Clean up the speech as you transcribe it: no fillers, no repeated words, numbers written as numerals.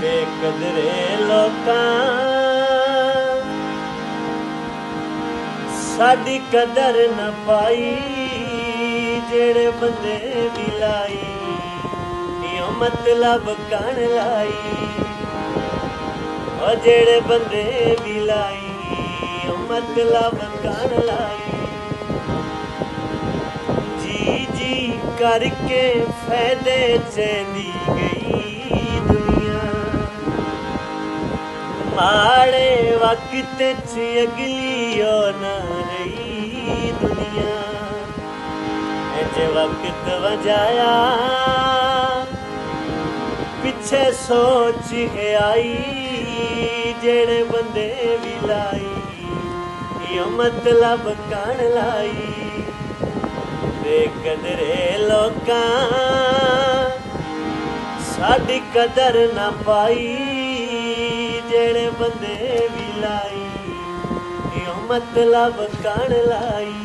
बेकदरे लोकां साडी कदर न पाई, जेड़े बंदे भी लाई यो मतलब कण लाई। ओ जेड़े बंदे भी लाई यो मतलब कण लाई। जी जी करके फायदे चली गई दुनिया, माड़े वक्त च अगली ओ न रही दुनिया। जे वक्त वजाया पिछे सोच है आई, जेड़े बंदे भी लाई यो मतलब कण लाई। बेकदरे लोकां साडी कदर न पाई, जेड़े बंदे भी लाई यो मतलब कण लाई।